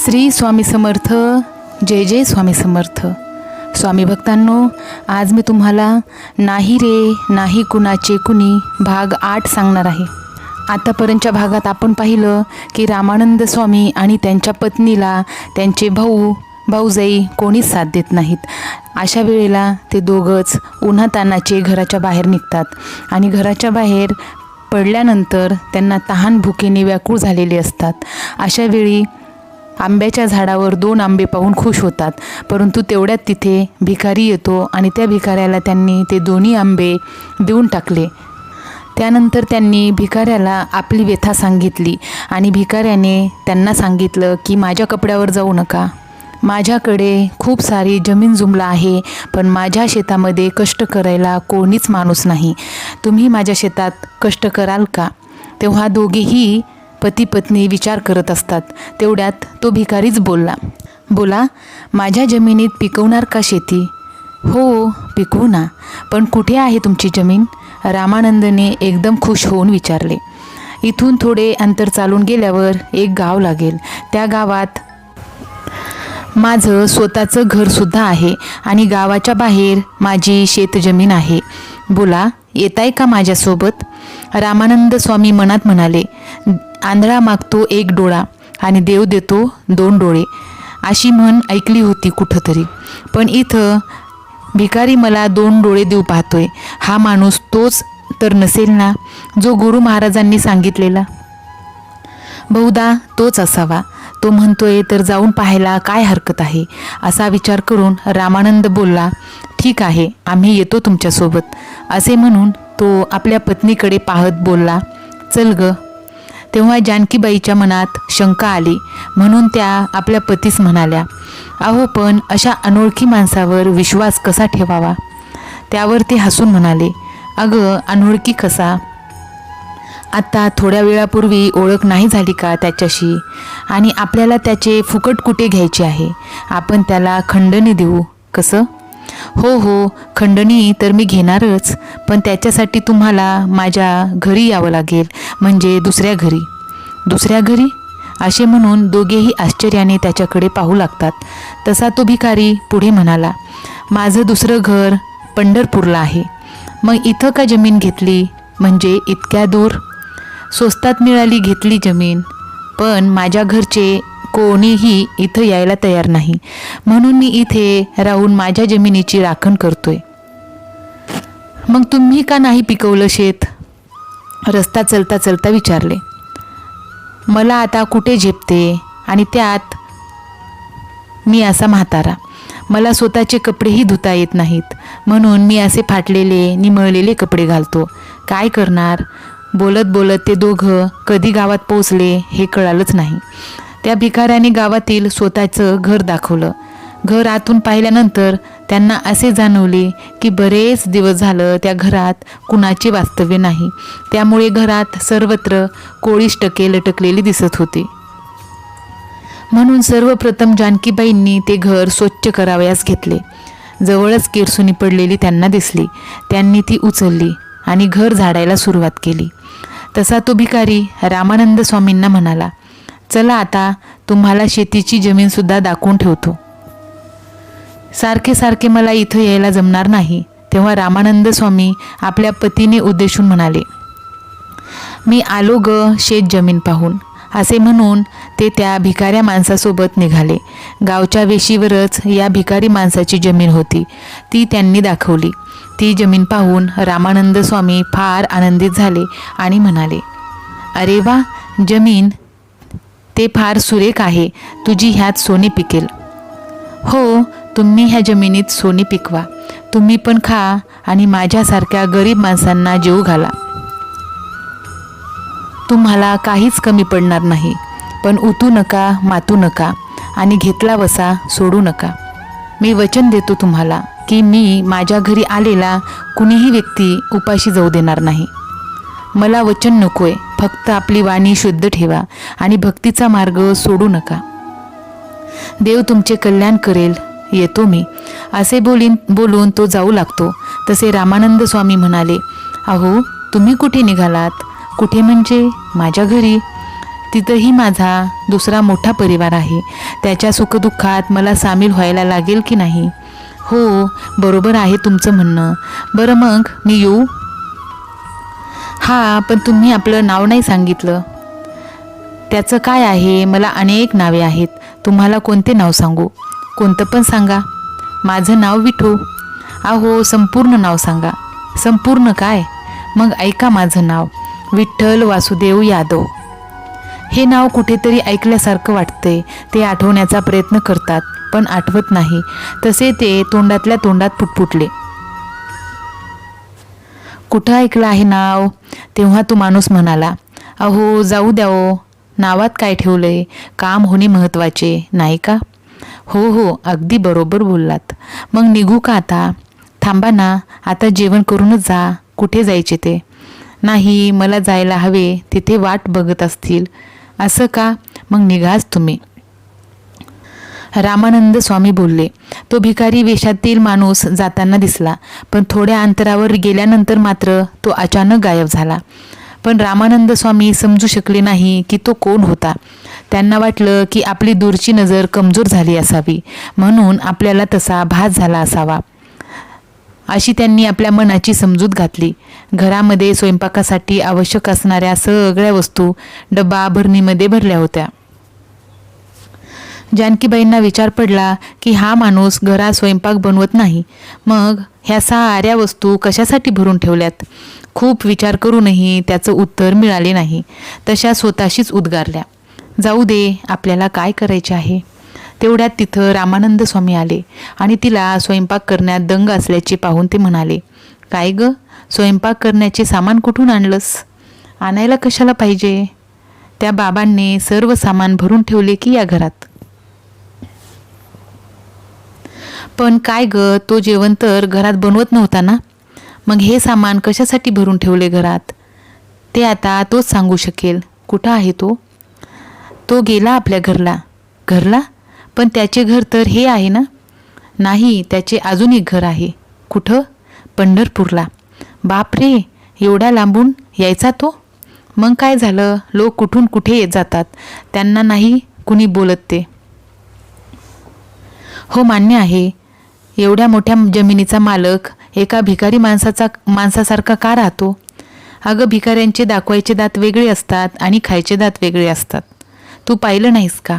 श्री स्वामी समर्थ. जय जय स्वामी समर्थ. स्वामी भक्तांनो, आज मी तुम्हाला नाही रे नाही कुणाचे कुणी भाग 8 सांगणार आहे. आतापर्यंतच्या भागात आपण पाहिलं की रामानंद स्वामी आणि त्यांच्या पत्नीला त्यांचे भाऊजाई कोणीच साथ देत नाहीत. अशा वेळेला ते दोघंच उन्हातानाचे घराच्या बाहेर निघतात आणि घराच्या बाहेर पडल्यानंतर त्यांना तहान भुकेने व्याकुळ झालेले असतात. अशा वेळी आंब्याच्या झाडावर 2 आंबे पाहून खुश होतात, परंतु तेवढ्यात तिथे भिकारी येतो आणि त्या भिकाऱ्याला त्यांनी ते दोन्ही आंबे देऊन टाकले. त्यानंतर त्यांनी भिकाऱ्याला आपली व्यथा सांगितली आणि भिकाऱ्याने त्यांना सांगितलं की माझ्या कपड्यावर जाऊ नका, माझ्याकडे खूप सारी जमीन जुमला आहे, पण माझ्या शेतामध्ये कष्ट करायला कोणीच माणूस नाही, तुम्ही माझ्या शेतात कष्ट कराल का? तेव्हा दोघेही पती पत्नी विचार करत असतात. तेवढ्यात तो भिकारीच बोला माझ्या जमिनीत पिकवणार का शेती? हो पिकवू ना, पण कुठे आहे तुमची जमीन? रामानंदने एकदम खुश होऊन विचारले. इथून थोडे अंतर चालून गेल्यावर एक गाव लागेल. त्या गावात माझं स्वतःचं घरसुद्धा आहे आणि गावाच्या बाहेर माझी शेतजमीन आहे. बोला येताय का माझ्यासोबत? रामानंद स्वामी मनात म्हणाले, आंधळा मागतो 1 डोळा आणि देव देतो 2 डोळे, अशी म्हण ऐकली होती कुठंतरी. पण इथं भिकारी मला 2 डोळे देऊ पाहतोय. हा माणूस तोच तर नसेल ना जो गुरु महाराजांनी सांगितलेला? बहुधा तोच असावा. तो म्हणतोय तर जाऊन पाहायला काय हरकत आहे? असा विचार करून रामानंद बोलला, ठीक आहे आम्ही येतो तुमच्यासोबत. असे म्हणून तो आपल्या पत्नीकडे पाहत बोलला, चल ग. तेव्हा जानकीबाईच्या मनात शंका आली, म्हणून त्या आपल्या पतीस म्हणाल्या, अहो पण अशा अनोळखी माणसावर विश्वास कसा ठेवावा? त्यावर ते हसून म्हणाले, अगं अनोळखी कसा? आता थोड्या वेळापूर्वी ओळख नाही झाली का त्याच्याशी? आणि आपल्याला त्याचे फुकट कुठे घ्यायचे आहे? आपण त्याला खंडणी देऊ कसं? हो खंडणी तर मी घेणारच, पण त्याच्यासाठी तुम्हाला माझ्या घरी यावं लागेल, म्हणजे दुसऱ्या घरी. असे म्हणून दोघेही आश्चर्याने त्याच्याकडे पाहू लागतात. तसा तो भिकारी पुढे म्हणाला, माझं दुसरं घर पंढरपूरला आहे. मग इथं का जमीन घेतली? म्हणजे इतक्या दूर? स्वस्तात मिळाली घेतली जमीन, पण माझ्या घरचे कोणीही इथं यायला तयार नाही, म्हणून मी इथे राहून माझ्या जमिनीची राखण करतोय. मग तुम्ही का नाही पिकवलं शेत? रस्ता चलता चलता विचारले. मला आता कुठे झेपते, आणि त्यात मी असा म्हातारा, मला स्वतःचे कपडेही धुता येत नाहीत, म्हणून मी असे फाटलेले निमळलेले कपडे घालतो. काय करणार? बोलत बोलत ते दोघं कधी गावात पोचले हे कळालंच नाही. त्या भिकाऱ्याने गावातील स्वतःचं घर दाखवलं. घर आतून पाहिल्यानंतर त्यांना असे जाणवले की बरेच दिवस झालं त्या घरात कुणाचे वास्तव्य नाही. त्यामुळे घरात सर्वत्र कोळीस टके लटकलेली दिसत होती. म्हणून सर्वप्रथम जानकीबाईंनी ते घर स्वच्छ करावयास घेतले. जवळच केरसुनी पडलेली त्यांना दिसली. त्यांनी ती उचलली आणि घर झाडायला सुरुवात केली. तसा तो भिकारी रामानंद स्वामींना म्हणाला, चला आता तुम्हाला शेतीची जमीनसुद्धा दाखवून ठेवतो. सारखे मला इथं यायला जमणार नाही. तेव्हा रामानंद स्वामी आपल्या पतीने उद्देशून म्हणाले, मी आलो ग शेत जमीन पाहून. असे म्हणून ते त्या भिकाऱ्या माणसासोबत निघाले. गावच्या वेशीवरच या भिकारी माणसाची जमीन होती. ती त्यांनी दाखवली. ती जमीन पाहून रामानंद स्वामी फार आनंदित झाले आणि म्हणाले, अरे वा, जमीन ते फार सुरेख आहे. तुझी ह्यात सोने पिकेल. हो, तुम्ही ह्या जमिनीत सोने पिकवा. तुम्ही पण खा आणि माझ्यासारख्या गरीब माणसांना जेवू घाला. तुम्हाला काहीच कमी पडणार नाही. पण उतू नका, मातू नका आणि घेतला वसा सोडू नका. मी वचन देतो तुम्हाला की मी माझ्या घरी आलेला कुणीही व्यक्ती उपाशी जाऊ देणार नाही. मला वचन नकोय, फक्त आपली वाणी शुद्ध ठेवा आणि भक्तीचा मार्ग सोडू नका. देव तुमचे कल्याण करेल. येतो मी. असे बोलून तो जाऊ लागतो. तसे रामानंद स्वामी म्हणाले, अहो तुम्ही कुठे निघालात? कुठे म्हणजे? माझ्या घरी. तिथंही माझा दुसरा मोठा परिवार आहे. त्याच्या सुखदुःखात मला सामील व्हायला लागेल की नाही? हो, बरोबर आहे तुमचं म्हणणं. बरं मग मी येऊ? हा, पण तुम्ही आपलं नाव नाही सांगितलं. त्याचं काय आहे, मला अनेक नावे आहेत. तुम्हाला कोणते नाव सांगू? कोणतं पण सांगा. माझं नाव विठू. अहो, संपूर्ण नाव सांगा. संपूर्ण काय? मग ऐका माझं नाव, विठ्ठल वासुदेव यादव. हे नाव कुठेतरी ऐकल्यासारखं वाटतंय. ते आठवण्याचा प्रयत्न करतात पण आठवत नाही. तसे ते तोंडातल्या तोंडात पुटपुटले. कुठं ऐकलं आहे नाव? तेव्हा तो माणूस म्हणाला, अहो जाऊ द्या ओ, नावात काय ठेवलंय? काम होणे महत्त्वाचे नाही का? हो हो, अगदी बरोबर बोललात. मग निघू का आता? थांबा ना, आता जेवण करूनच जा. कुठे जायचे ते? नाही, मला जायला हवे, तिथे वाट बघत असतील. असं का? मग निघाच तुम्ही. रामानंद स्वामी बोलले. तो भिकारी वेशातील माणूस जाताना दिसला, पण थोड्या अंतरावर गेल्यानंतर मात्र तो अचानक गायब झाला. पण रामानंद स्वामी समजू शकले नाही की तो कोण होता. त्यांना वाटलं की आपली दूरची नजर कमजोर झाली असावी, म्हणून आपल्याला तसा भास झाला असावा, अशी त्यांनी आपल्या मनाची समजूत घातली. घरामध्ये स्वयंपाकासाठी आवश्यक असणाऱ्या सगळ्या वस्तू डबा भरणीमध्ये भरल्या होत्या. जानकीबाईंना विचार पडला की हा माणूस घरात स्वयंपाक बनवत नाही, मग ह्या साऱ्या वस्तू कशासाठी भरून ठेवल्यात? खूप विचार करूनही त्याचं उत्तर मिळाले नाही. तशा स्वतःशीच उद्गारल्या. जाऊ दे, आपल्याला काय करायचे आहे? तेवढ्यात तिथं रामानंद स्वामी आले आणि तिला स्वयंपाक करण्यात दंग असल्याचे पाहून ते म्हणाले, काय ग, स्वयंपाक करण्याचे सामान कुठून आणलंस? आणायला कशाला पाहिजे? त्या बाबांनी सर्व सामान भरून ठेवले की या घरात. पण काय ग, तो जेवण तर घरात बनवत नव्हता ना? मग हे सामान कशासाठी भरून ठेवले घरात? ते आता तोच सांगू शकेल. कुठं आहे तो? तो गेला आपल्या घरला. घरला? पण त्याचे घर तर हे आहे ना? नाही, त्याचे अजून एक घर आहे. कुठं? पंढरपूरला. बाप रे, एवढ्या लांबून यायचा तो? मग काय झालं? लोक कुठून कुठे येत जातात, त्यांना नाही कुणी बोलत ते. हो, मान्य आहे. एवढ्या मोठ्या जमिनीचा मालक एका भिकारी माणसासारखा का राहतो? अगं, भिकाऱ्यांचे दाखवायचे दात वेगळे असतात आणि खायचे दात वेगळे असतात. तू पाहिलं नाहीस का?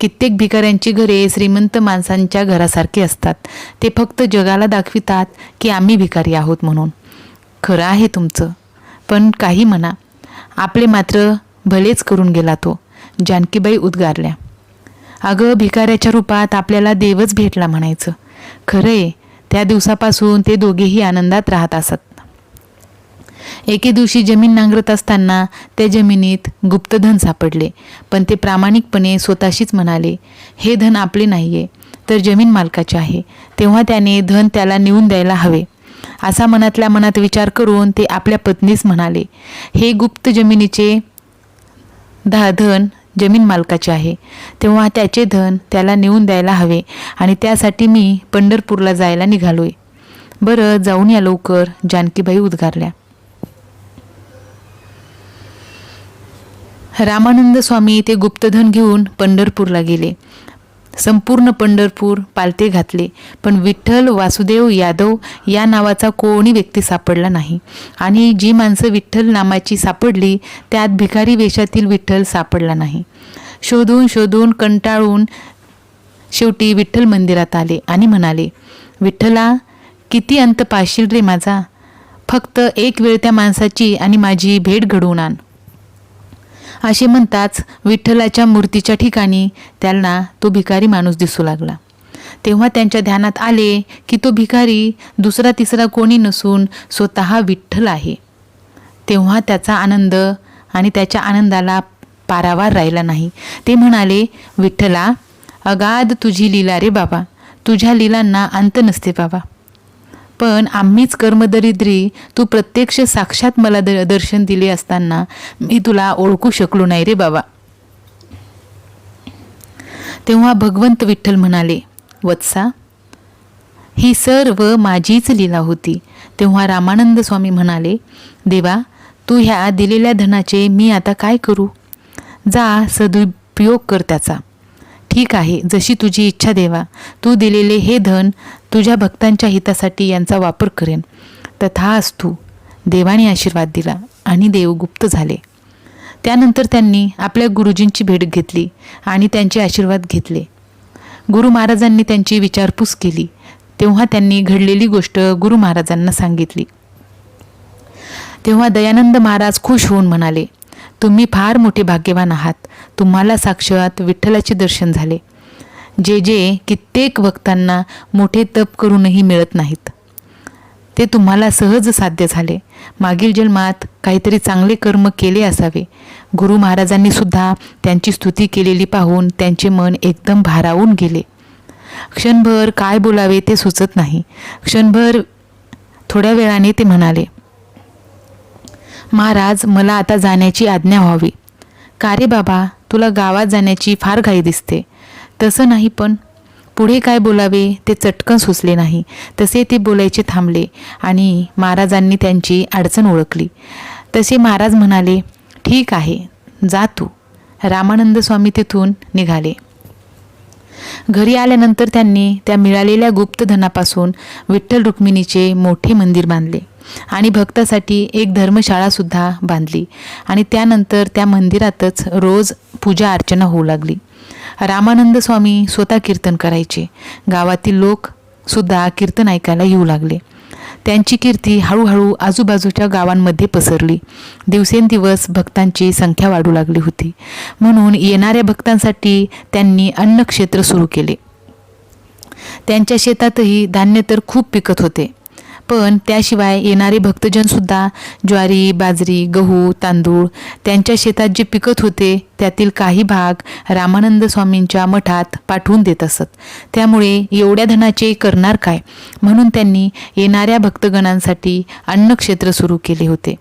कित्येक भिकाऱ्यांची घरे श्रीमंत माणसांच्या घरासारखी असतात. ते फक्त जगाला दाखवितात की आम्ही भिकारी आहोत म्हणून. खरं आहे तुमचं, पण काही म्हणा, आपले मात्र भलेच करून गेला तो. जानकीबाई उद्गारल्या. अगं, भिकाऱ्याच्या रूपात आपल्याला देवच भेटला म्हणायचं. खरंय, त्या दिवसापासून ते दोघेही आनंदात राहत असत. एके दिवशी जमीन नांगरत असताना त्या जमिनीत गुप्तधन सापडले, पण ते प्रामाणिकपणे स्वतःशीच म्हणाले, हे धन आपले नाहीये, तर जमीन मालकाचे आहे. तेव्हा त्याने धन त्याला नेऊन द्यायला हवे. असा मनातल्या मनात विचार करून ते आपल्या पत्नीस म्हणाले, हे गुप्त जमिनीचे धन जमीन मालकाचे आहे, तेव्हा त्याचे धन त्याला नेऊन द्यायला हवे आणि त्यासाठी मी पंढरपूरला जायला निघालोय. बरं, जाऊन या लवकर, जानकीबाई उद्गारल्या. रामानंद स्वामी ते गुप्तधन घेऊन पंढरपूरला गेले. संपूर्ण पंढरपूर पालथे घातले, पण विठ्ठल वासुदेव यादव या नावाचा कोणी व्यक्ती सापडला नाही. आणि जी माणसं विठ्ठल नामाची सापडली त्यात भिकारी वेशातील विठ्ठल सापडला नाही. शोधून शोधून कंटाळून शेवटी विठ्ठल मंदिरात आले आणि म्हणाले, विठ्ठला, किती अंत पाशील रे माझा? फक्त एक वेळ त्या माणसाची आणि माझी भेट घडवून आण. असे म्हणताच विठ्ठलाच्या मूर्तीच्या ठिकाणी त्यांना तो भिकारी माणूस दिसू लागला. तेव्हा त्यांच्या ध्यानात आले की तो भिकारी दुसरा तिसरा कोणी नसून स्वतः विठ्ठल आहे. तेव्हा त्याचा आनंद आणि त्याच्या आनंदाला पारावार राहिला नाही. ते म्हणाले, विठ्ठला, अगाध तुझी लीला रे बाबा, तुझ्या लीलांना अंत नसते बाबा. पण आम्हीच कर्मदरिद्री, तू प्रत्यक्ष साक्षात मला दर्शन दिले असताना मी तुला ओळखू शकलो नाही रे बाबा. तेव्हा भगवंत विठ्ठल म्हणाले, वत्सा, ही सर्व माझीच लीला होती. तेव्हा रामानंद स्वामी म्हणाले, देवा, तू ह्या दिलेल्या धनाचे मी आता काय करू? जा, सदुपयोग कर त्याचा. ठीक आहे, जशी तुझी इच्छा देवा. तू दिलेले हे धन तुझ्या भक्तांच्या हितासाठी यांचा वापर करेन. तथास्तु. देवाने आशीर्वाद दिला आणि देव गुप्त झाले. त्यानंतर त्यांनी आपल्या गुरुजींची भेट घेतली आणि त्यांचे आशीर्वाद घेतले. गुरु महाराजांनी त्यांची विचारपूस केली. तेव्हा त्यांनी घडलेली गोष्ट गुरु महाराजांना सांगितली. तेव्हा दयानंद महाराज खुश होऊन म्हणाले, तुम्ही फार मोठे भाग्यवान आहात. तुम्हाला साक्षात विठ्ठलाचे दर्शन झाले, जे कित्येक भक्तांना मोठे तप करूनही मिळत नाहीत. ते तुम्हाला सहज साध्य झाले. मागील जन्मात काहीतरी चांगले कर्म केले असावे. गुरु महाराजांनी सुद्धा त्यांची स्तुती केलेली पाहून त्यांचे मन एकदम भारावून गेले. क्षणभर काय बोलावे ते सुचत नाही. क्षणभर थोड्या वेळाने ते म्हणाले, महाराज, मला आता जाण्याची आज्ञा व्हावी. का रे बाबा, तुला गावात जाण्याची फार घाई दिसते. तसं नाही, पण पुढे काय बोलावे ते चटकन सुचले नाही. तसे ते बोलायचे थांबले आणि महाराजांनी त्यांची अडचण ओळखली. तसे महाराज म्हणाले, ठीक आहे, जा तू. रामानंद स्वामी तिथून निघाले. घरी आल्यानंतर त्यांनी त्या मिळालेल्या गुप्तधनापासून विठ्ठल रुक्मिणीचे मोठे मंदिर बांधले आणि भक्तासाठी एक धर्मशाळासुद्धा बांधली आणि त्यानंतर त्या मंदिरातच रोज पूजा अर्चना होऊ लागली. रामानंद स्वामी स्वतः कीर्तन करायचे. गावातील लोक सुद्धा कीर्तन ऐकायला येऊ लागले. त्यांची कीर्ती हळूहळू आजूबाजूच्या गावांमध्ये पसरली. दिवसेंदिवस भक्तांची संख्या वाढू लागली होती. म्हणून येणाऱ्या भक्तांसाठी त्यांनी अन्नक्षेत्र सुरू केले. त्यांच्या शेतातही धान्य तर खूप पिकत होते, पण त्याशिवाय येणारे भक्तजनसुद्धा ज्वारी, बाजरी, गहू, तांदूळ त्यांच्या शेतात जे पिकत होते त्यातील काही भाग रामानंद स्वामींच्या मठात पाठवून देत असत. त्यामुळे एवढ्या धनाचे करणार काय, म्हणून त्यांनी येणाऱ्या भक्तगणांसाठी अन्नक्षेत्र सुरू केले होते.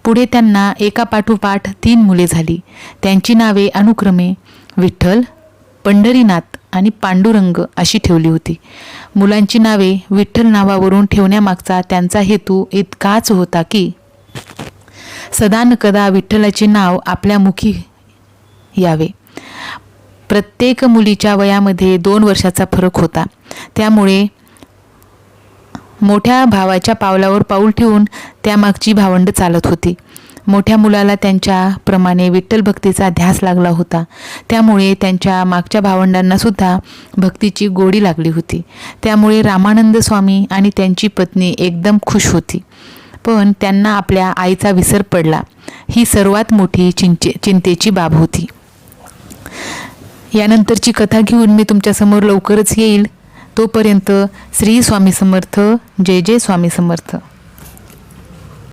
पुढे त्यांना एकापाठोपाठ 3 मुले झाली. त्यांची नावे अनुक्रमे विठ्ठल, पंढरीनाथ आणि पांडुरंग अशी ठेवली होती. मुलांची नावे विठ्ठल नावावरून ठेवण्यामागचा त्यांचा हेतू इतकाच होता की सदा न कदा विठ्ठलाचे नाव आपल्या मुखी यावे. प्रत्येक मुलीच्या वयामध्ये 2 वर्षाचा फरक होता. त्यामुळे मोठ्या भावाच्या पावलावर पाऊल ठेवून त्यामागची भावंड चालत होती. मोठ्या मुलाला त्यांच्याप्रमाणे विठ्ठल भक्तीचा ध्यास लागला होता. त्यामुळे त्यांच्या मागच्या भावंडांना सुद्धा भक्तीची गोडी लागली होती. त्यामुळे रामानंद स्वामी आणि त्यांची पत्नी एकदम खुश होती. पण त्यांना आपल्या आईचा विसर पडला, ही सर्वात मोठी चिंतेची बाब होती. यानंतरची कथा घेऊन मी तुमच्यासमोर लवकरच येईल. तोपर्यंत श्री स्वामी समर्थ. जय जय स्वामी समर्थ.